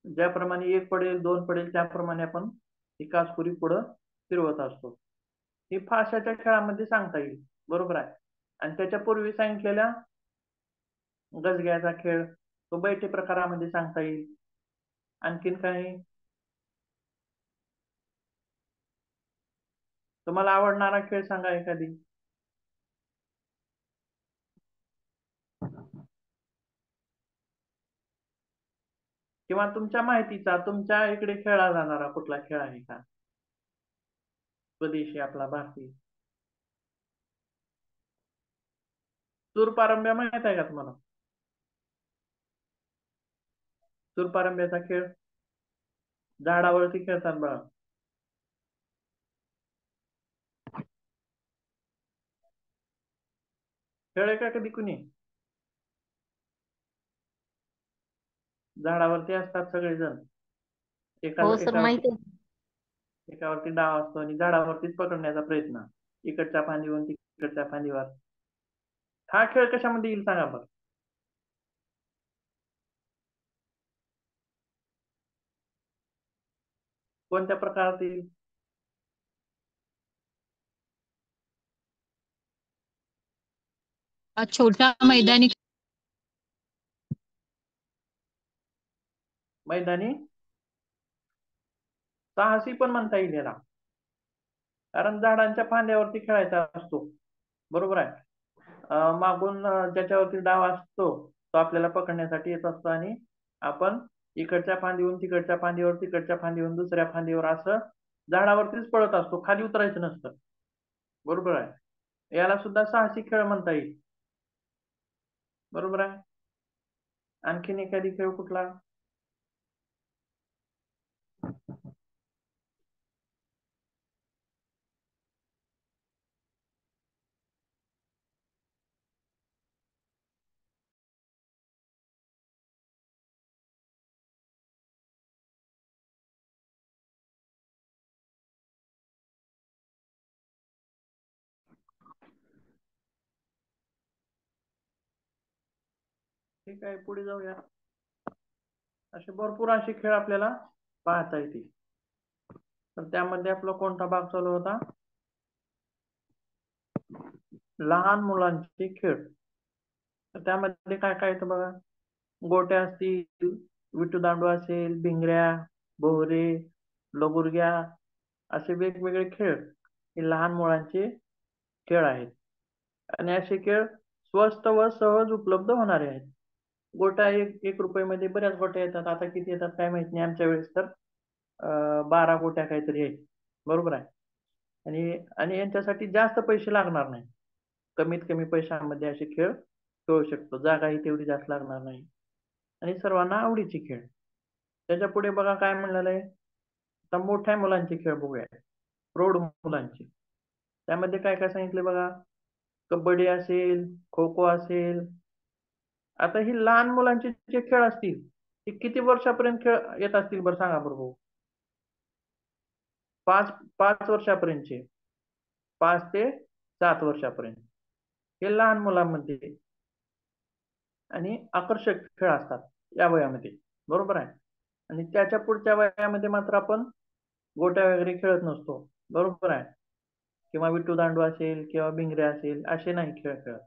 ज्याप्रमाणे 1 पडेल 2 पडेल त्याप्रमाणे आपण ती काचपुरी पुढं फिरवत असतो. ही फाशाच्या खेळामध्ये सांगता येईल, बरोबर आहे. आणि त्याच्या पूर्वी सांगितलेल्या गजग्याचा खेळ तो बैठे प्रकारामध्ये सांगता येईल. आणखीन काही तुम्हाला आवडणारा खेळ सांगा एखादी. किंवा तुमच्या माहितीचा, तुमच्या इकडे खेळला जाणारा कुठला खेळ आहे का स्वदेशी आपला भारतीय? सूरपारंब्या माहित आहे का तुम्हाला? सूरपारंब्याचा खेळ झाडावरती खेळतात बघा. खेळ का कधी कुणी? झाडावरती असतात सगळेजण. हो सर, एकावरती माहिती आहे. एकावरती डाव असतो आणि झाडावरतीच पकडण्याचा प्रयत्न. इकडच्या फांदीवर तिकडच्या फांदीवर. हा खेळ कशामध्ये येईल सांगा बरं? कोणत्या प्रकारात येईल? हा छोटा मैदानी मैदानी साहसी पण म्हणता येईल याला, कारण झाडांच्या फांद्यावरती खेळायचा असतो, बरोबर आहे. मागून ज्याच्यावरती डाव असतो तो आपल्याला पकडण्यासाठी येत असतो आणि आपण इकडच्या फांदीहून तिकडच्या फांदीवर, तिकडच्या फांदीहून दुसऱ्या फांदीवर असं झाडावरतीच पळत असतो, खाली उतरायचं नसतं, बरोबर आहे. याला सुद्धा साहसी खेळ म्हणता येईल, बरोबर आहे. आणखीन एखादी खेळ कुठला? ठीक आहे, पुढे जाऊया. असे भरपूर असे खेळ आपल्याला पाहता येतील. तर त्यामध्ये आपला कोणता भाग चालू होता? लहान मुलांचे खेळ. तर त्यामध्ये काय काय येतं बघा. गोट्या असतील, विटूदांडू असेल, भिंगऱ्या, बोहरे, लगोरग्या, असे वेगवेगळे खेळ हे लहान मुलांचे खेळ आहेत. आणि असे खेळ स्वस्त व सहज उपलब्ध होणारे आहेत. गोट्या एक रुपयामध्ये बऱ्याच गोट्या येतात. आता किती येतात काय माहित नाही. आमच्या वेळेस तर 12 गोट्या काहीतरी आहेत. बरोबर आहे. आणि आणि यांच्यासाठी जास्त पैसे लागणार नाही. कमीत कमी पैशांमध्ये असे खेळ खेळू शकतो. जागाही तेवढी जास्त लागणार नाही आणि सर्वांना आवडीचे खेळ. त्याच्या पुढे बघा काय म्हणलेलं आहे. आता मोठ्या मुलांचे खेळ बघूया. प्रौढ मुलांचे. त्यामध्ये काय काय सांगितले बघा. कबड्डी असेल, खो खो असेल. आता ही लहान मुलांचे जे खेळ असतील ते किती वर्षापर्यंत खेळ येत असतील बरं सांगा बरोबर. 5 वर्षापर्यंतचे, 5 ते 7 वर्षापर्यंत हे लहान मुलांमध्ये आणि आकर्षक खेळ असतात या वयामध्ये. बरोबर आहे. आणि त्याच्या पुढच्या वयामध्ये मात्र आपण गोट्या वगैरे खेळत नसतो. बरोबर आहे. किंवा विटूदांडू असेल किंवा भिंगरे असेल असे नाही खेळ खेळत.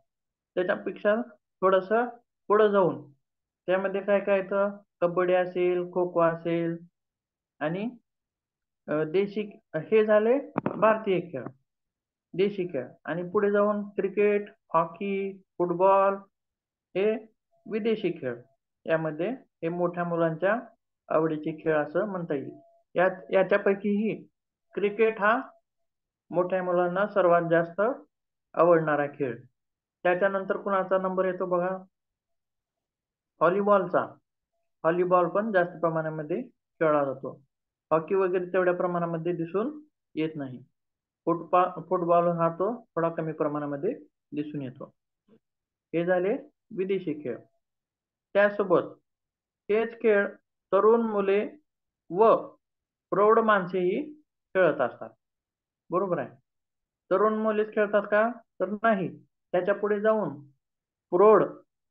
त्याच्यापेक्षा थोडस पुढे जाऊन त्यामध्ये काय काय येतं. कबड्डी असेल, खो खो असेल आणि देशी, हे झाले भारतीय खेळ, देशी खेळ. आणि पुढे जाऊन क्रिकेट, हॉकी, फुटबॉल हे विदेशी खेळ. यामध्ये हे मोठ्या मुलांच्या आवडीचे खेळ असं म्हणता येईल. याच्यापैकीही क्रिकेट हा मोठ्या मुलांना सर्वात जास्त आवडणारा खेळ. त्याच्यानंतर कुणाचा नंबर येतो बघा. व्हॉलीबॉलचा. व्हॉलीबॉल पण जास्त प्रमाणामध्ये खेळला जातो. हॉकी वगैरे तेवढ्या प्रमाणामध्ये दिसून येत नाही. फुटबॉल हा तो थोडा कमी प्रमाणामध्ये दिसून येतो. हे झाले विदेशी खेळ. त्यासोबत हेच खेळ तरुण मुले व प्रौढ माणसेही खेळत असतात. बरोबर आहे. तरुण मुलेच खेळतात का? तर नाही. त्याच्या पुढे जाऊन प्रौढ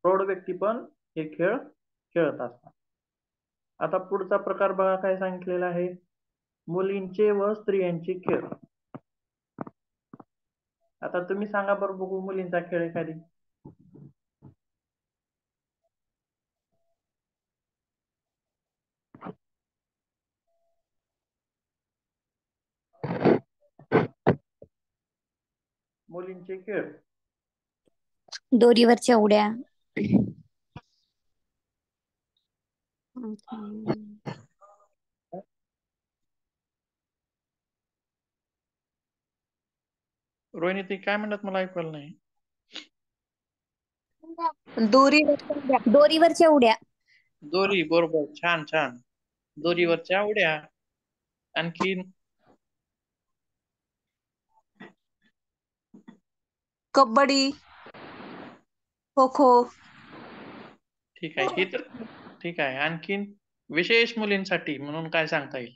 प्रौढ व्यक्ती पण हे खेळ खेळत असतात. आता पुढचा प्रकार बघा काय सांगितलेला आहे. मुलींचे व स्त्रियांचे खेळ. आता तुम्ही सांगा बरं बघू मुलींचा खेळ एखादी. मुलींचे खेळ. दोरीवरच्या उड्या. रोहिणी ते काय म्हणतात मला ऐकलं नाही. दोरीवरच्या उड्या. दोरी, बरोबर. छान छान. दोरीवरच्या उड्या. आणखीन कबड्डी, खो खो. ठीक आहे. हे तर ठीक आहे. आणखीन विशेष मुलींसाठी म्हणून काय सांगता येईल?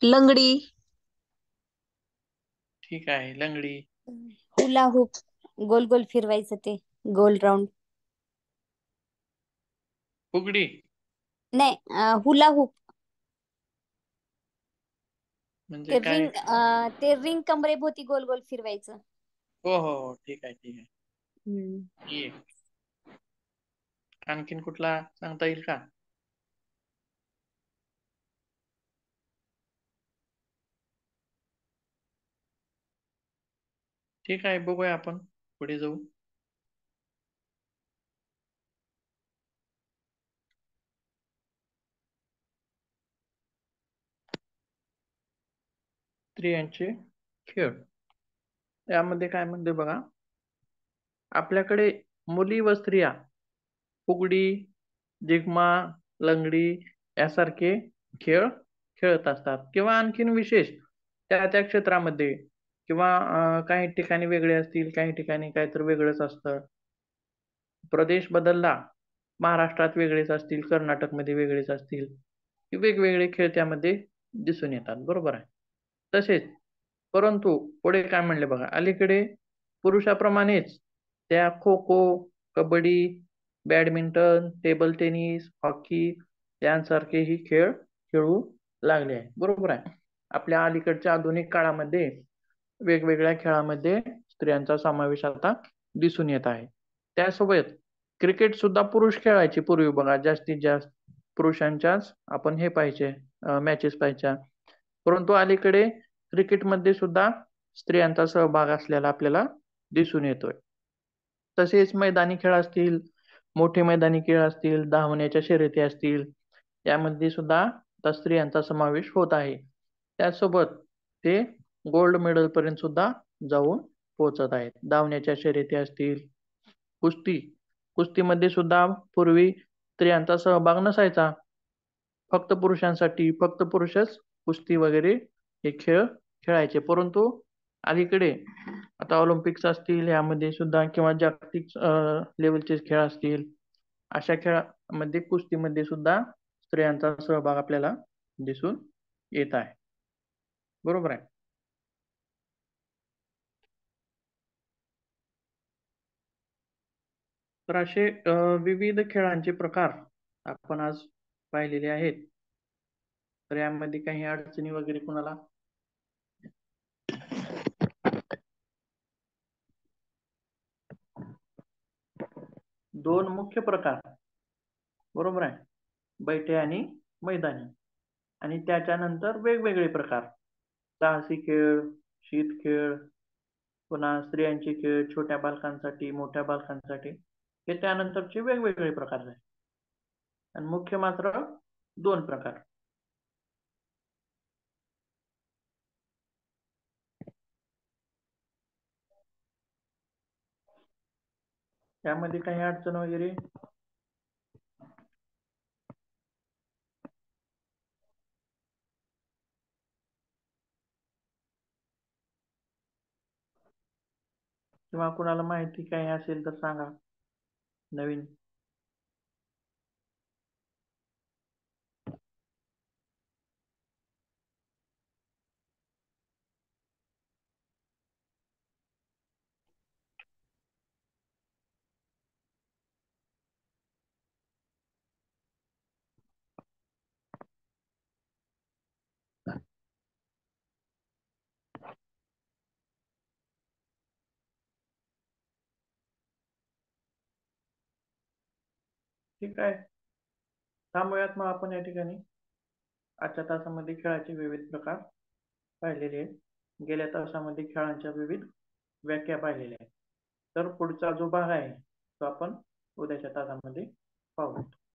लंगडी. ठीक आहे. लंगडी. Hula hoop. गोल गोल फिरवायचं ते. गोल राऊंड. फुगडी. नाही, हुला हुप. म्हणजे काय? ते रिंग कमरेभोवती गोल गोल फिरवायचं. हो हो हो. ठीक आहे ठीक आहे. ये. आणखीन कुठला सांगता येईल का? ठीक आहे, बघूया आपण पुढे जाऊ. स्त्रियांचे खेळ. यामध्ये काय म्हणते बघा. आपल्याकडे मुली व स्त्रिया फुगडी, जिगमा, लंगडी यासारखे खेळ खेळत असतात. किंवा आणखीन विशेष त्या त्या क्षेत्रामध्ये किंवा काही ठिकाणी वेगळे असतील, काही ठिकाणी काहीतरी वेगळंच असतं. प्रदेश बदलला, महाराष्ट्रात वेगळेच असतील, कर्नाटकमध्ये वेगळेच असतील. वेगवेगळे खेळ त्यामध्ये दिसून येतात, बरोबर आहे. तसेच परंतु पुढे काय म्हणले बघा, अलीकडे पुरुषाप्रमाणेच त्या kho kho, kabaddi, badminton, table tennis, hockey यांसारखेही खेळ खेळू लागले आहे, बरोबर आहे. आपल्या अलीकडच्या आधुनिक काळामध्ये वेगवेगळ्या खेळामध्ये स्त्रियांचा समावेश आता दिसून येत आहे. त्यासोबत क्रिकेट सुद्धा पुरुष खेळायचे पूर्वी बघा, जास्तीत जास्त पुरुषांच्याच आपण हे पाहिजे मॅचेस पाहायच्या. परंतु अलीकडे क्रिकेटमध्ये सुद्धा स्त्रियांचा सहभाग असलेला आपल्याला दिसून येतोय. तसेच मैदानी खेळ असतील, मोठे मैदानी खेळ असतील, धावण्याच्या शर्यती असतील, यामध्ये सुद्धा आता स्त्रियांचा समावेश होत आहे. त्यासोबत ते गोल्ड मेडल पर्यंत सुद्धा जाऊन पोहोचत आहेत. धावण्याच्या शर्यती असतील, कुस्तीमध्ये सुद्धा पूर्वी स्त्रियांचा सहभाग नसायचा, फक्त पुरुषांसाठी, फक्त पुरुषच कुस्ती वगैरे हे खेळ खेळायचे. परंतु अलीकडे आता ऑलिम्पिक्स असतील यामध्ये सुद्धा किंवा जागतिक लेवलचे खेळ असतील, अशा खेळामध्ये कुस्तीमध्ये सुद्धा स्त्रियांचा सहभाग आपल्याला दिसून येत आहे, बरोबर आहे. तर असे विविध खेळांचे प्रकार आपण आज पाहिलेले आहेत. तर यामध्ये काही अडचणी वगैरे कोणाला? दोन मुख्य प्रकार, बरोबर आहे, बैठे आणि मैदानी. आणि त्याच्यानंतर वेगवेगळे प्रकार, साहसी खेळ, शीत खेळ, पुन्हा स्त्रियांचे खेळ, छोट्या बालकांसाठी, मोठ्या बालकांसाठी, हे त्यानंतरचे वेगवेगळे प्रकार आहेत. आणि मुख्य मात्र दोन प्रकार. त्यामध्ये काही अडचण वगैरे? किंवा कुणाला माहिती काही असेल तर सांगा नवीन. ठीक आहे, थांबूयात मग आपण या ठिकाणी. आजच्या तासामध्ये खेळाचे विविध प्रकार पाहिलेले आहेत. गेल्या तासामध्ये खेळांच्या विविध व्याख्या पाहिलेल्या आहेत. तर पुढचा जो भाग आहे तो आपण उद्याच्या तासामध्ये पाहू.